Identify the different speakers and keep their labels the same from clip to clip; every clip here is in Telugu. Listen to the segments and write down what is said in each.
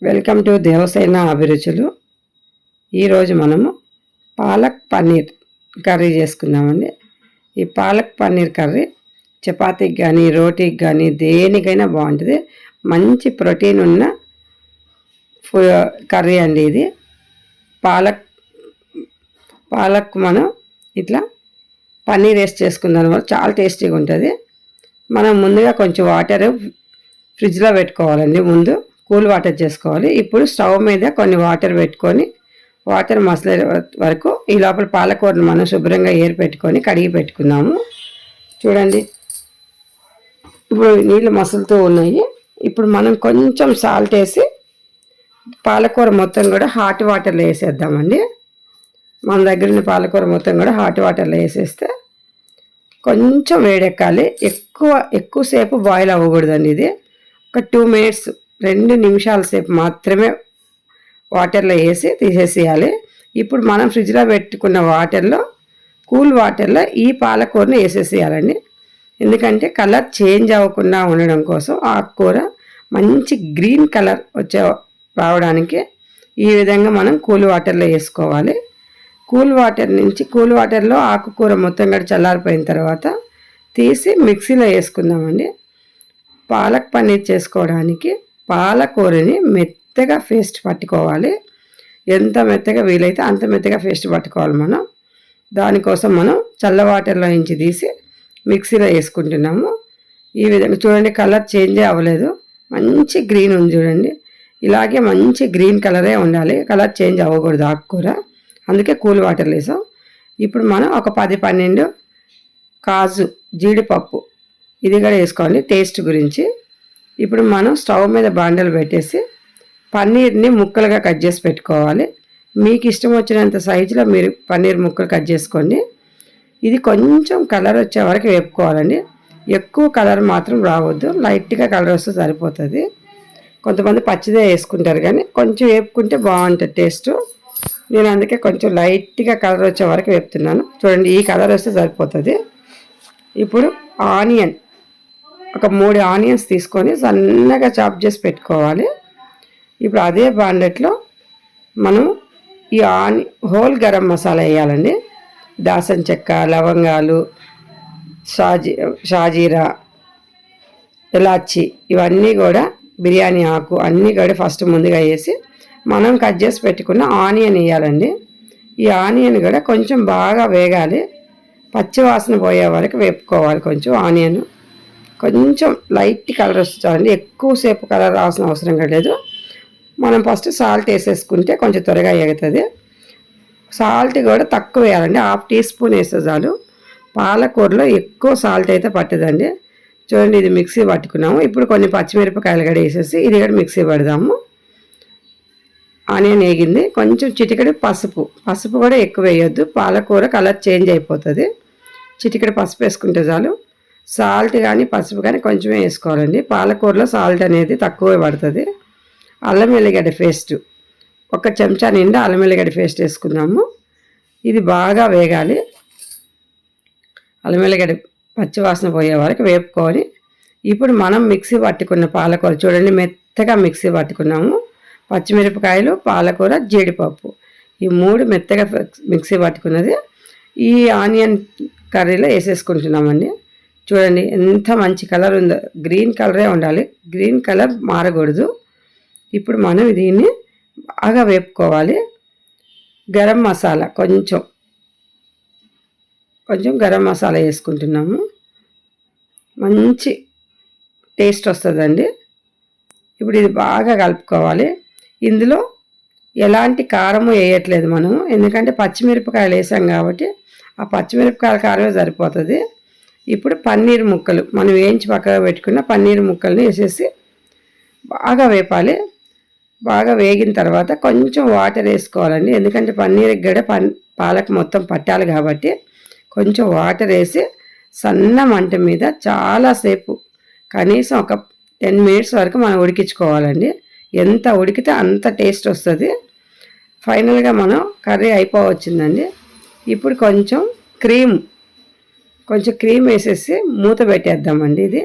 Speaker 1: వెల్కమ్ టు దేవసేన అభిరుచులు. ఈరోజు మనము పాలక్ పన్నీర్ కర్రీ చేసుకుందామండి. ఈ పాలక్ పన్నీర్ కర్రీ చపాతీకి కానీ రోటీకి కానీ దేనికైనా బాగుంటుంది. మంచి ప్రోటీన్ ఉన్న కర్రీ అండి ఇది. పాలక్ మనం ఇట్లా పన్నీర్ వేసి చేసుకుందాం వల్ల చాలా టేస్టీగా ఉంటుంది. మనం ముందుగా కొంచెం వాటర్ ఫ్రిడ్జ్లో పెట్టుకోవాలండి. ముందు కూల్ వాటర్ చేసుకోవాలి. ఇప్పుడు స్టవ్ మీద కొన్ని వాటర్ పెట్టుకొని వాటర్ మసలే వరకు ఈ లోపల పాలకూరను మనం శుభ్రంగా ఏరి పెట్టుకొని కడిగి పెట్టుకుందాము. చూడండి, ఇప్పుడు నీళ్ళు మసులుతూ ఉన్నాయి. ఇప్పుడు మనం కొంచెం సాల్ట్ వేసి పాలకూర మొత్తం కూడా హాట్ వాటర్లో వేసేద్దామండి. మన దగ్గర ఉన్న పాలకూర మొత్తం కూడా హాట్ వాటర్లో వేసేస్తే కొంచెం వేడెక్కాలి. ఎక్కువసేపు బాయిల్ అవ్వకూడదండి. ఇది ఒక 2 మినిట్స్ 2 నిమిషాల సేపు మాత్రమే వాటర్లో వేసి తీసేసేయాలి. ఇప్పుడు మనం ఫ్రిడ్జ్లో పెట్టుకున్న వాటర్లో కూల్ వాటర్లో ఈ పాలకూరని వేసేసేయాలండి. ఎందుకంటే కలర్ చేంజ్ అవ్వకుండా ఉండడం కోసం ఆకుకూర మంచి గ్రీన్ కలర్ రావడానికి ఈ విధంగా మనం కూల్ వాటర్లో వేసుకోవాలి. కూల్ వాటర్లో ఆకుకూర మొత్తం కూడా చల్లారిపోయిన తర్వాత తీసి మిక్సీలో వేసుకుందామండి. పాలక్ పన్నీర్ చేసుకోవడానికి పాలకూరని మెత్తగా పేస్ట్ పట్టుకోవాలి. ఎంత మెత్తగా వీలైతే అంత మెత్తగా పేస్ట్ పట్టుకోవాలి మనం. దానికోసం మనం చల్ల వాటర్లో నుంచి తీసి మిక్సీలో వేసుకుంటున్నాము. ఈ విధంగా చూడండి, కలర్ చేంజ్ అవ్వలేదు, మంచి గ్రీన్ ఉంది చూడండి. ఇలాగే మంచి గ్రీన్ కలరే ఉండాలి, కలర్ చేంజ్ అవ్వకూడదు ఆకుకూర. అందుకే కూల్ వాటర్లో వేసాం. ఇప్పుడు మనం ఒక 10-12 కాజు జీడిపప్పు ఇది కూడా వేసుకోవాలి టేస్ట్ గురించి. ఇప్పుడు మనం స్టవ్ మీద బాండలు పెట్టేసి పన్నీర్ని ముక్కలుగా కట్ చేసి పెట్టుకోవాలి. మీకు ఇష్టం వచ్చినంత సైజులో మీరు పన్నీర్ ముక్కలు కట్ చేసుకోండి. ఇది కొంచెం కలర్ వచ్చే వరకు వేపుకోవాలండి. ఎక్కువ కలర్ మాత్రం రావద్దు, లైట్గా కలర్ వస్తే సరిపోతుంది. కొంతమంది పచ్చిదే వేసుకుంటారు, కానీ కొంచెం వేపుకుంటే బాగుంటుంది టేస్ట్. నేను అందుకే కొంచెం లైట్గా కలర్ వచ్చే వరకు వేపుతున్నాను. చూడండి, ఈ కలర్ వస్తే సరిపోతుంది. ఇప్పుడు ఒక 3 ఆనియన్స్ తీసుకొని సన్నగా చాప్ చేసి పెట్టుకోవాలి. ఇప్పుడు అదే బాండెట్లో మనం ఈ హోల్ గరం మసాలా వేయాలండి. దాల్చిన చెక్క, లవంగాలు, షాజీరా, ఇలాచి ఇవన్నీ కూడా, బిర్యానీ ఆకు అన్నీ కూడా ఫస్ట్ ముందుగా వేసి మనం కట్ చేసి పెట్టుకున్న ఆనియన్ వేయాలండి. ఈ ఆనియన్ కూడా కొంచెం బాగా వేగాలి, పచ్చి వాసన పోయే వరకు వేపుకోవాలి. కొంచెం ఆనియన్ కొంచెం లైట్ కలర్ వస్తుందండి, ఎక్కువసేపు కలర్ రావాల్సిన అవసరం లేదు. మనం ఫస్ట్ సాల్ట్ వేసేసుకుంటే కొంచెం త్వరగా ఎగుతుంది. సాల్ట్ కూడా తక్కువ వేయాలండి, 1/2 టీ స్పూన్ వేస్తే చాలు. పాలకూరలో ఎక్కువ సాల్ట్ అయితే పట్టదండి. చూడండి, ఇది మిక్సీ పట్టుకున్నాము. ఇప్పుడు కొన్ని పచ్చిమిరపకాయలు కూడా వేసేసి ఇది కూడా మిక్సీ పడదాము. ఆనియన్ వేగింది. కొంచెం చిటికెడు పసుపు కూడా ఎక్కువ వేయొద్దు, పాలకూర కలర్ చేంజ్ అయిపోతుంది. చిటికెడు పసుపు వేసుకుంటే చాలు. సాల్ట్ కానీ పసుపు కానీ కొంచెమే వేసుకోవాలండి. పాలకూరలో సాల్ట్ అనేది తక్కువే పడుతుంది. అల్లం వెల్లిగడ్డ పేస్ట్ 1 చెంచా నిండా అల్లం వెల్లిగడ్డ పేస్ట్ వేసుకుందాము. ఇది బాగా వేగాలి. అల్లం వెల్లిగడ్డ పచ్చివాసన పోయే వరకు వేపుకొని ఇప్పుడు మనం మిక్సీ పట్టుకున్న పాలకూర చూడండి, మెత్తగా మిక్సీ పట్టుకున్నాము. పచ్చిమిరపకాయలు, పాలకూర, జీడిపప్పు ఈ 3 మెత్తగా మిక్సీ పట్టుకున్నది ఈ ఆనియన్ కర్రీలో వేసేసుకుంటున్నామండి. చూడండి ఎంత మంచి కలర్ ఉందో, గ్రీన్ కలరే ఉండాలి, గ్రీన్ కలర్ మారకూడదు. ఇప్పుడు మనం దీన్ని బాగా వేపుకోవాలి. గరం మసాలా కొంచెం గరం మసాలా వేసుకుంటున్నాము, మంచి టేస్ట్ వస్తుందండి. ఇప్పుడు ఇది బాగా కలుపుకోవాలి. ఇందులో ఎలాంటి కారము వేయట్లేదు మనము, ఎందుకంటే పచ్చిమిరపకాయలు వేసాం కాబట్టి ఆ పచ్చిమిరపకాయల కారమే సరిపోతుంది. ఇప్పుడు పన్నీర్ ముక్కలు మనం వేయించి పక్కగా పెట్టుకున్న పన్నీర్ ముక్కల్ని వేసేసి బాగా వేపాలి. బాగా వేగిన తర్వాత కొంచెం వాటర్ వేసుకోవాలండి, ఎందుకంటే పన్నీర్కి కూడా పాలక్ మొత్తం పట్టాలి కాబట్టి కొంచెం వాటర్ వేసి సన్న మంట మీద చాలాసేపు కనీసం ఒక 10 మినిట్స్ వరకు మనం ఉడికించుకోవాలండి. ఎంత ఉడికితే అంత టేస్ట్ వస్తుంది. ఫైనల్గా మనం కర్రీ అయిపోవచ్చిందండి. ఇప్పుడు కొంచెం క్రీమ్ వేసేసి మూత పెట్టేద్దామండి. ఇది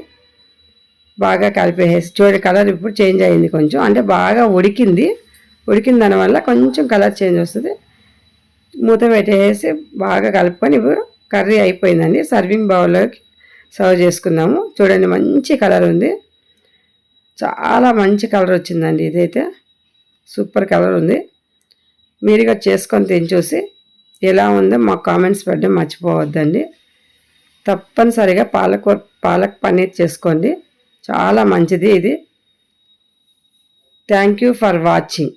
Speaker 1: బాగా కలిపేసి చూడండి కలర్ ఇప్పుడు చేంజ్ అయింది కొంచెం, అంటే బాగా ఉడికిన దానివల్ల కొంచెం కలర్ చేంజ్ వస్తుంది. మూత పెట్టేసి బాగా కలుపుకొని ఇప్పుడు కర్రీ అయిపోయిందండి. సర్వింగ్ బౌల్లోకి సర్వ్ చేసుకుందాము. చూడండి మంచి కలర్ ఉంది, చాలా మంచి కలర్ వచ్చిందండి. ఇదైతే సూపర్ కలర్ ఉంది. మీరుగా చేసుకొని తిని చూసి ఎలా ఉందో మాకు కామెంట్స్ పెట్టడం మర్చిపోవద్దండి. తప్పనిసరిగా పాలక్ పన్నీర్ చేసుకోండి, చాలా మంచిది ఇది. Thank you for watching.